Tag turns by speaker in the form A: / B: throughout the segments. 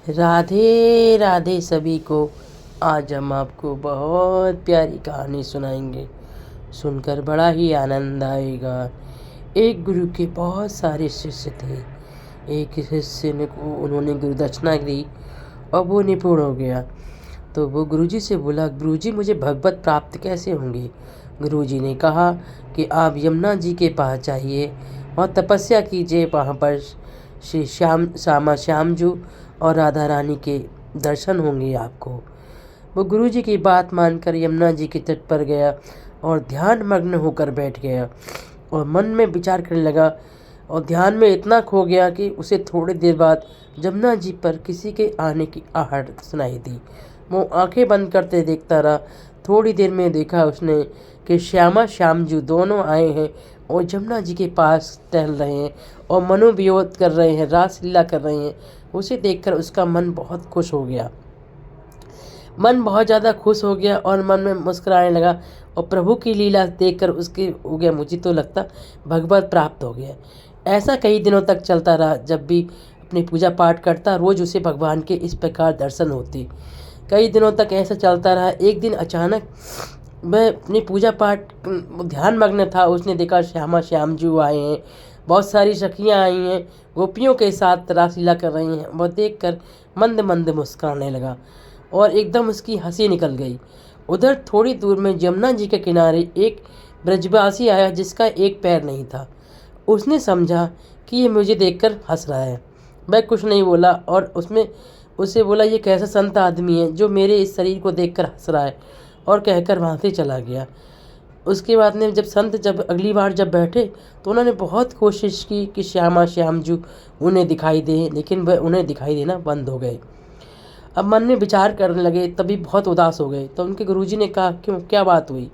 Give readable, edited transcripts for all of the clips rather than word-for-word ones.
A: राधे राधे सभी को। आज हम आपको बहुत प्यारी कहानी सुनाएंगे। सुनकर बड़ा ही आनंद आएगा। एक गुरु के बहुत सारे शिष्य थे। एक शिष्य ने को उन्होंने गुरु दक्षिणा दी और वो निपुण हो गया। तो वो गुरुजी से बोला, गुरुजी मुझे भगवत प्राप्त कैसे होंगी। गुरुजी ने कहा कि आप यमुना जी के पास जाइए और तपस्या कीजिए। वहाँ पर श्री श्यामजू और राधा रानी के दर्शन होंगे आपको। वो गुरुजी की बात मानकर यमुना जी के तट पर गया और ध्यान मग्न होकर बैठ गया और मन में विचार करने लगा और ध्यान में इतना खो गया कि उसे थोड़ी देर बाद यमुना जी पर किसी के आने की आहट सुनाई दी। वो आंखें बंद करते देखता रहा। थोड़ी देर में देखा उसने कि श्यामजू दोनों आए हैं और यमुना जी के पास टहल रहे हैं और मनोविनोद कर रहे हैं, रासलीला कर रहे हैं। उसे देखकर उसका मन बहुत खुश हो गया। मन बहुत ज़्यादा खुश हो गया और मन में मुस्कुराने लगा और प्रभु की लीला देखकर उसके हो गया, मुझे तो लगता भगवत प्राप्त हो गया। ऐसा कई दिनों तक चलता रहा। जब भी अपनी पूजा पाठ करता, रोज़ उसे भगवान के इस प्रकार दर्शन होते। कई दिनों तक ऐसा चलता रहा। एक दिन अचानक वह अपनी पूजा पाठ ध्यान मग्न था। उसने देखा श्यामजू आए हैं, बहुत सारी सखियाँ आई हैं, गोपियों के साथ रासलीला कर रही हैं। वह देखकर मंद मंद मुस्कुराने लगा और एकदम उसकी हंसी निकल गई। उधर थोड़ी दूर में यमुना जी के किनारे एक ब्रजवासी आया जिसका एक पैर नहीं था। उसने समझा कि ये मुझे देखकर हंस रहा है। वह कुछ नहीं बोला और उसे बोला, ये कैसा संत आदमी है जो मेरे इस शरीर को देखकर हंस रहा है, और कहकर वहाँ से चला गया। उसके बाद में जब अगली बार जब बैठे तो उन्होंने बहुत कोशिश की कि श्यामजू उन्हें दिखाई दे, लेकिन वह उन्हें दिखाई देना बंद हो गए। अब मन में विचार करने लगे, तभी बहुत उदास हो गए। तो उनके गुरुजी ने कहा, क्यों, क्या बात हुई।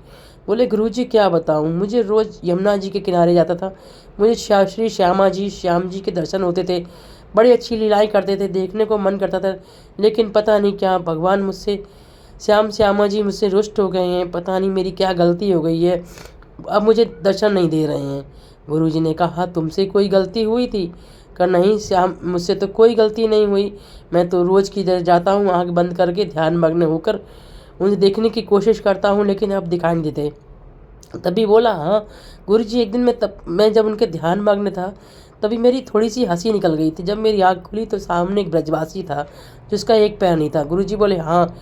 A: बोले, गुरुजी क्या बताऊं, मुझे रोज़ यमुना जी के किनारे जाता था। मुझे श्री श्याम जी के दर्शन होते थे, बड़ी अच्छी लीलाएं करते थे, देखने को मन करता था। लेकिन पता नहीं क्या भगवान मुझसे श्यामा जी मुझसे रुष्ट हो गए हैं। पता नहीं मेरी क्या गलती हो गई है, अब मुझे दर्शन नहीं दे रहे हैं। गुरुजी ने कहा, तुमसे कोई गलती हुई थी। कहा, नहीं श्याम, मुझसे तो कोई गलती नहीं हुई। मैं तो रोज़ की तरह जाता हूँ, आँख बंद करके ध्यान मग्न होकर उन्हें देखने की कोशिश करता हूँ, लेकिन अब दिखाई नहीं देते। तभी बोला, हाँ गुरुजी, एक दिन मैं जब उनके ध्यान मग्न था तभी मेरी थोड़ी सी हंसी निकल गई थी। जब मेरी आँख खुली तो सामने एक ब्रजवासी था जिसका एक पैर नहीं था। गुरुजी बोले, हाँ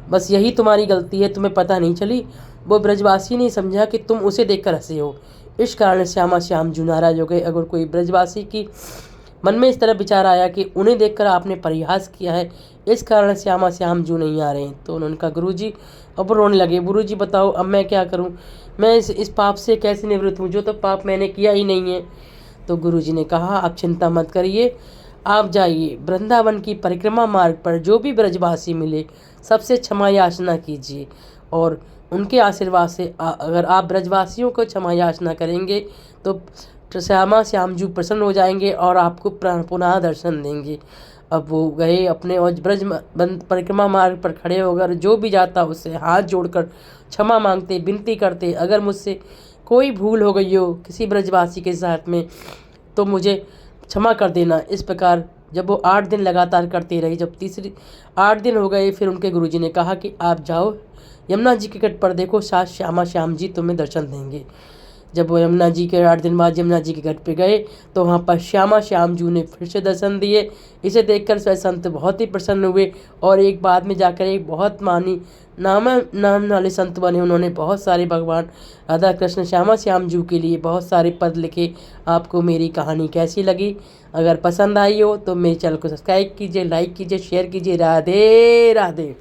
A: बस यही तुम्हारी गलती है, तुम्हें पता नहीं चली। वो ब्रजवासी ने समझा कि तुम उसे देखकर हंसे हो, इस कारण श्यामजू नाराज हो गए। अगर कोई ब्रजवासी की मन में इस तरह विचार आया कि उन्हें देखकर आपने परिहास किया है, इस कारण श्यामजू नहीं आ रहे हैं। तो उन्होंने कहा, गुरुजी, अब रोने लगे। गुरुजी बताओ अब मैं क्या करूं, मैं इस पाप से कैसे निवृत्त हूं, जो तो पाप मैंने किया ही नहीं है। तो गुरुजी ने कहा, आप चिंता मत करिए, आप जाइए वृंदावन की परिक्रमा मार्ग पर जो भी ब्रजवासी मिले सबसे क्षमा याचना कीजिए, और उनके आशीर्वाद से अगर आप ब्रजवासियों को क्षमा याचना करेंगे तो श्यामजू प्रसन्न हो जाएंगे और आपको पुनः दर्शन देंगे। अब वो गए अपने और ब्रज परिक्रमा मार्ग पर खड़े होकर जो भी जाता उससे हाथ जोड़कर क्षमा मांगते, विनती करते, अगर मुझसे कोई भूल हो गई हो किसी ब्रजवासी के साथ में तो मुझे क्षमा कर देना। इस प्रकार जब वो 8 दिन लगातार करती रही, जब 8 दिन हो गए, फिर उनके गुरुजी ने कहा कि आप जाओ यमुना जी के तट पर, देखो साथ श्याम जी तुम्हें दर्शन देंगे। जब वो यमुना जी के 8 दिन बाद यमुना जी के घाट पे गए तो वहाँ पर श्यामजू ने फिर से दर्शन दिए। इसे देखकर स्वयं संत बहुत ही प्रसन्न हुए और एक बाद में जाकर एक बहुत मानी नाम वाले संत बने। उन्होंने बहुत सारे भगवान राधा कृष्ण श्यामजू के लिए बहुत सारे पद लिखे। आपको मेरी कहानी कैसी लगी? अगर पसंद आई हो तो मेरे चैनल को सब्सक्राइब कीजिए, लाइक कीजिए, शेयर कीजिए। राधे राधे।